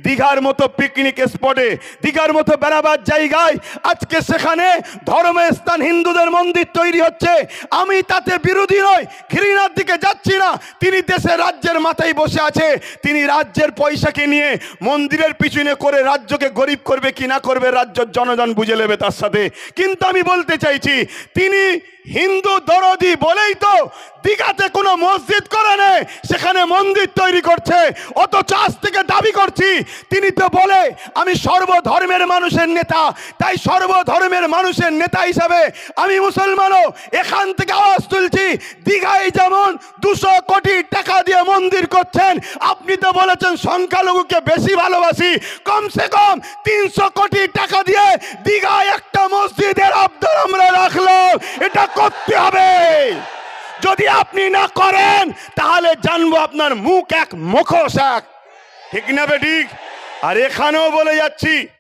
দীঘার মতো পিকনিক স্পটে, দীঘার মতো বেড়াবার জায়গায় আজকে সেখানে ধর্মস্থান হিন্দুদের মন্দির তৈরি হচ্ছে। আমি তাতে বিরোধী নয়, ঘৃণার দিকে যাচ্ছি না। তিনি দেশের রাজ্যের মাথায় বসে আছে, তিনি রাজ্যের পয়সাকে নিয়ে মন্দিরের পিছনে করে রাজ্যকে গরিব করবে কি না করবে রাজ্যের জনগণ বুঝে নেবে তার সাথে। কিন্তু আমি বলতে চাইছি, তিনি হিন্দু দরদি বলেই তো দীঘাতে কোনো মসজিদ করে নেই, সেখানে মন্দির তৈরি করছে। অথচ আজ থেকে দাবি করছি, তিনি তো বলে আমি সর্বধর্মের মানুষের নেতা, তাই সর্বধর্মের মানুষের নেতা হিসাবে আমি মুসলমানও এখান থেকে আওয়াজ তুলছি। দীঘায় যেমন 200 কোটি টাকা দিয়ে মন্দির করছেন, আপনি তো বলেছেন সংখ্যালঘুকে বেশি ভালোবাসি, কমসে কম 300 কোটি টাকা দিয়ে দীঘায় একটা মসজিদের আবদার আমরা রাখলাম। এটা করতে হবে। যদি আপনি না করেন তাহলে জানবো আপনার মুখ এক মুখোশ এক, ঠিক না বেঠিক? আর এখানেও বলে যাচ্ছি,